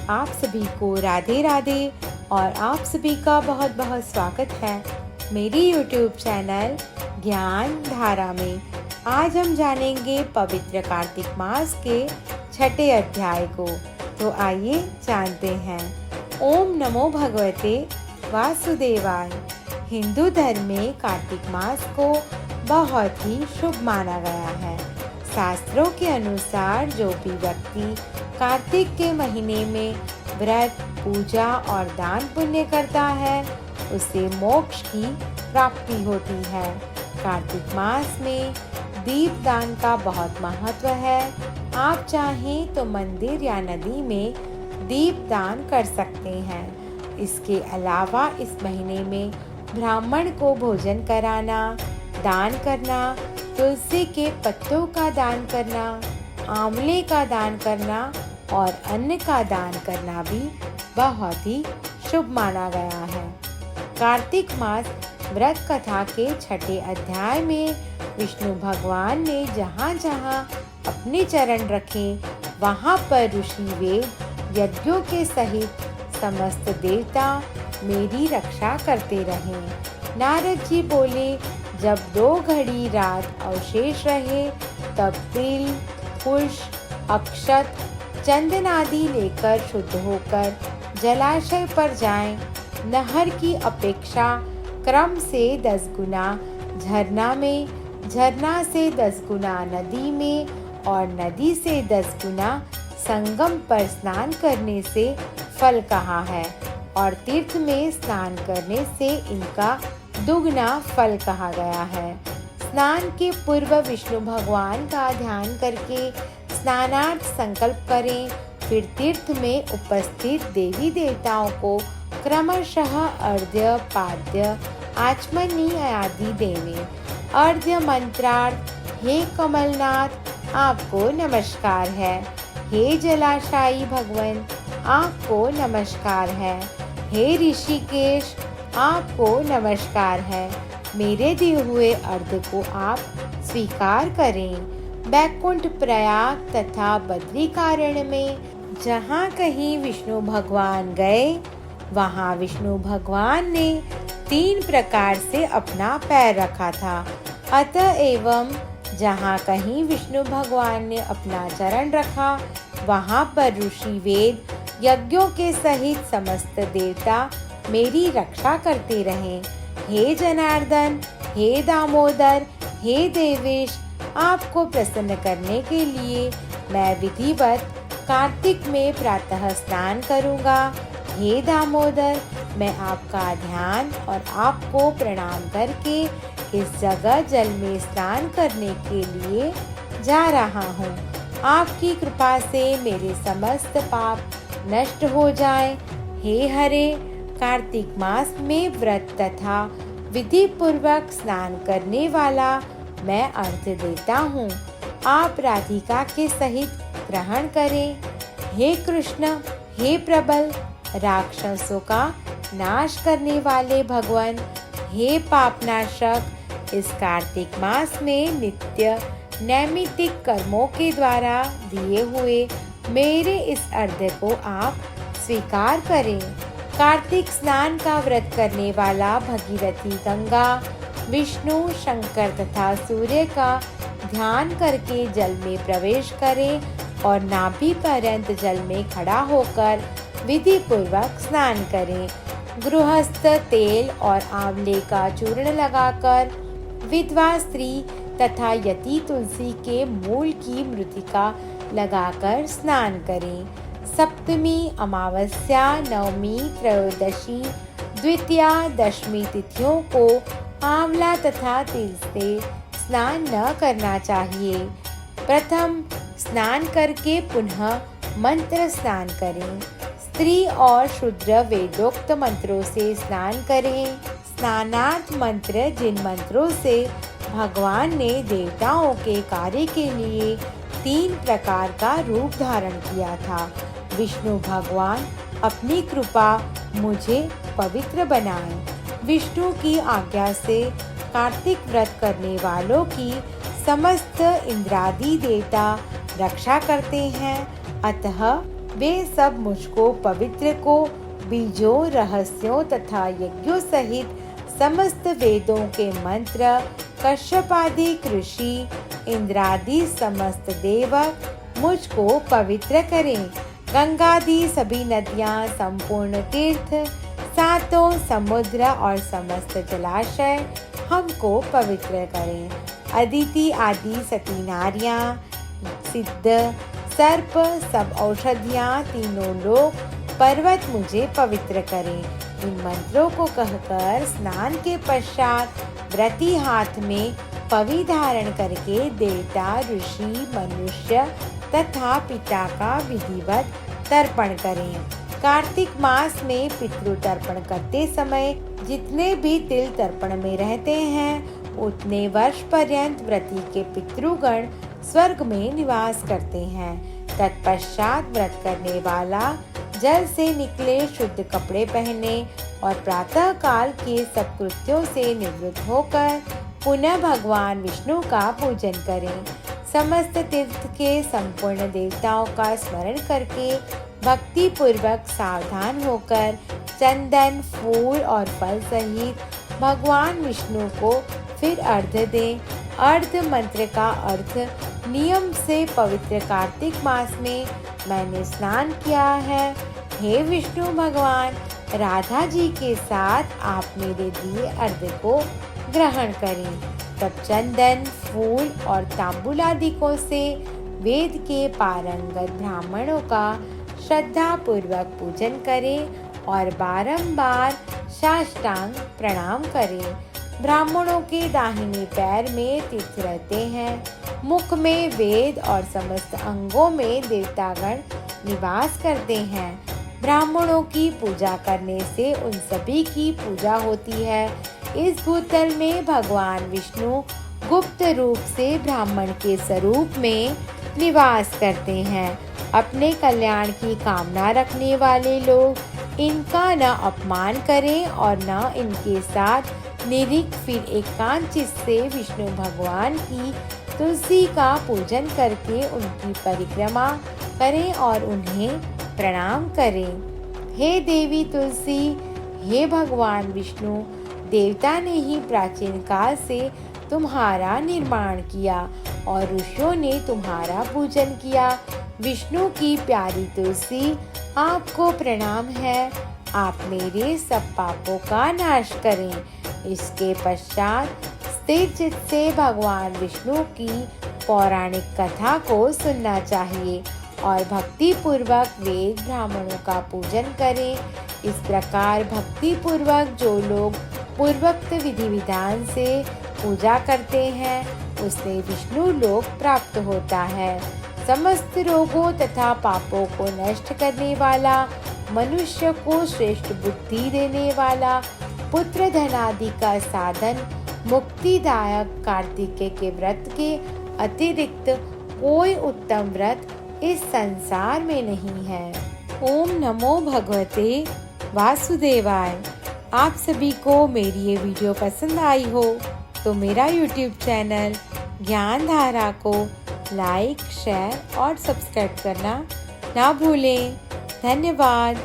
आप सभी को राधे राधे और आप सभी का बहुत बहुत स्वागत है मेरी YouTube चैनल ज्ञान धारा में। आज हम जानेंगे पवित्र कार्तिक मास के छठे अध्याय को। तो आइए जानते हैं। ओम नमो भगवते वासुदेवाय। हिंदू धर्म में कार्तिक मास को बहुत ही शुभ माना गया है। शास्त्रों के अनुसार जो भी व्यक्ति कार्तिक के महीने में व्रत, पूजा और दान पुण्य करता है उसे मोक्ष की प्राप्ति होती है। कार्तिक मास में दीप दान का बहुत महत्व है। आप चाहें तो मंदिर या नदी में दीप दान कर सकते हैं। इसके अलावा इस महीने में ब्राह्मण को भोजन कराना, दान करना, तुलसी के पत्तों का दान करना, आंवले का दान करना और अन्न का दान करना भी बहुत ही शुभ माना गया है। कार्तिक मास व्रत कथा के छठे अध्याय में विष्णु भगवान ने जहाँ जहाँ अपने चरण रखे वहाँ पर ऋषि वेद यज्ञों के सहित समस्त देवता मेरी रक्षा करते रहे। नारद जी बोले, जब 2 घड़ी रात अवशेष रहे तब तिल, पुष्प, अक्षत, चंदन आदि लेकर शुद्ध होकर जलाशय पर जाएं। नहर की अपेक्षा क्रम से 10 गुना झरना में, झरना से 10 गुना नदी में और नदी से 10 गुना संगम पर स्नान करने से फल कहा है और तीर्थ में स्नान करने से इनका दुगना फल कहा गया है। स्नान के पूर्व विष्णु भगवान का ध्यान करके स्नानार्थ संकल्प करें। फिर तीर्थ में उपस्थित देवी देवताओं को क्रमशः अर्घ्य, पाद्य, आचमनी आदि देवें। अर्घ्य मंत्रार्थ, हे कमलनाथ आपको नमस्कार है। हे जलाशायी भगवान आपको नमस्कार है। हे ऋषिकेश आपको नमस्कार है। मेरे दिए हुए अर्घ्य को आप स्वीकार करें। बैकुंठ, प्रयाग तथा बद्रीकारण में जहाँ कहीं विष्णु भगवान गए वहाँ विष्णु भगवान ने 3 प्रकार से अपना पैर रखा था। अतएव जहाँ कहीं विष्णु भगवान ने अपना चरण रखा वहाँ पर ऋषि वेद यज्ञों के सहित समस्त देवता मेरी रक्षा करते रहे। हे जनार्दन, हे दामोदर, हे देवेश, आपको प्रसन्न करने के लिए मैं विधिवत कार्तिक में प्रातः स्नान करूंगा। हे दामोदर, मैं आपका ध्यान और आपको प्रणाम करके इस जगह जल में स्नान करने के लिए जा रहा हूँ। आपकी कृपा से मेरे समस्त पाप नष्ट हो जाएं। हे हरे, कार्तिक मास में व्रत तथा विधि पूर्वक स्नान करने वाला मैं अर्घ्य देता हूँ। आप राधिका के सहित ग्रहण करें। हे कृष्ण, हे प्रबल, राक्षसों का नाश करने वाले भगवान, हे पापनाशक, इस कार्तिक मास में नित्य नैमित्तिक कर्मों के द्वारा दिए हुए मेरे इस अर्घ्य को आप स्वीकार करें। कार्तिक स्नान का व्रत करने वाला भगीरथी गंगा, विष्णु, शंकर तथा सूर्य का ध्यान करके जल में प्रवेश करें और नाभि पर्यंत जल में खड़ा होकर विधि पूर्वक स्नान करें। गृहस्थ तेल और आंवले का चूर्ण लगाकर विधवा स्त्री तथा यति तुलसी के मूल की मृतिका लगाकर स्नान करें। सप्तमी, अमावस्या, नवमी, त्रयोदशी, द्वितीया, दशमी तिथियों को आंवला तथा तिल से स्नान न करना चाहिए। प्रथम स्नान करके पुनः मंत्र स्नान करें। स्त्री और शूद्र वेदोक्त मंत्रों से स्नान करें। स्नानार्थ मंत्र, जिन मंत्रों से भगवान ने देवताओं के कार्य के लिए 3 प्रकार का रूप धारण किया था। विष्णु भगवान अपनी कृपा मुझे पवित्र बनाए। विष्णु की आज्ञा से कार्तिक व्रत करने वालों की समस्त इंद्रादि देवता रक्षा करते हैं। अतः वे सब मुझको पवित्र को बीजों, रहस्यों तथा यज्ञों सहित समस्त वेदों के मंत्र, कश्यप आदि ऋषि, इंद्रादि समस्त देवक मुझको पवित्र करें। गंगादि सभी नदियाँ, संपूर्ण तीर्थ, सातों समुद्र और समस्त जलाशय हमको पवित्र करें। अदिति आदि सती नारियाँ, सिद्ध, सर्प, सब औषधियाँ, तीनों लोक, पर्वत मुझे पवित्र करें। इन मंत्रों को कहकर स्नान के पश्चात व्रती हाथ में पवि धारण करके देवता, ऋषि, मनुष्य तथा पिता का विधिवत तर्पण करें। कार्तिक मास में पितृ तर्पण करते समय जितने भी तिल तर्पण में रहते हैं उतने वर्ष पर्यंत व्रती के पितृगण स्वर्ग में निवास करते हैं। तत्पश्चात व्रत करने वाला जल से निकले शुद्ध कपड़े पहने और प्रातः काल के सब कृत्यों से निवृत्त होकर पुनः भगवान विष्णु का पूजन करें। समस्त तीर्थ के संपूर्ण देवताओं का स्मरण करके भक्ति पूर्वक सावधान होकर चंदन, फूल और फल सहित भगवान विष्णु को फिर अर्घ्य दें। अर्घ्य मंत्र का अर्थ नियम से पवित्र कार्तिक मास में मैंने स्नान किया है। हे विष्णु भगवान, राधा जी के साथ आप मेरे दिए अर्घ्य को ग्रहण करें। तब चंदन, फूल और तांबूलादिकों से वेद के पारंगत ब्राह्मणों का श्रद्धा पूर्वक पूजन करें और बारंबार साष्टांग प्रणाम करें। ब्राह्मणों के दाहिने पैर में तीर्थ रहते हैं, मुख में वेद और समस्त अंगों में देवतागण निवास करते हैं। ब्राह्मणों की पूजा करने से उन सभी की पूजा होती है। इस भूतल में भगवान विष्णु गुप्त रूप से ब्राह्मण के स्वरूप में निवास करते हैं। अपने कल्याण की कामना रखने वाले लोग इनका न अपमान करें और न इनके साथ निरीक फिर एकांत चित्त से विष्णु भगवान की तुलसी का पूजन करके उनकी परिक्रमा करें और उन्हें प्रणाम करें। हे देवी तुलसी, हे भगवान विष्णु, देवता ने ही प्राचीन काल से तुम्हारा निर्माण किया और ऋषियों ने तुम्हारा पूजन किया। विष्णु की प्यारी तुलसी, आपको प्रणाम है। आप मेरे सब पापों का नाश करें। इसके पश्चात स्थिर चित्त से भगवान विष्णु की पौराणिक कथा को सुनना चाहिए और भक्ति पूर्वक वेद ब्राह्मणों का पूजन करें। इस प्रकार भक्ति पूर्वक जो लोग पूर्वोक्त विधि विधान से पूजा करते हैं उसे विष्णु लोक प्राप्त होता है। समस्त रोगों तथा पापों को नष्ट करने वाला, मनुष्य को श्रेष्ठ बुद्धि देने वाला, पुत्र धनादि का साधन, मुक्तिदायक कार्तिकेय के व्रत के अतिरिक्त कोई उत्तम व्रत इस संसार में नहीं है। ओम नमो भगवते वासुदेवाय। आप सभी को मेरी ये वीडियो पसंद आई हो तो मेरा YouTube चैनल ज्ञान धारा को लाइक, शेयर और सब्सक्राइब करना ना भूलें। धन्यवाद।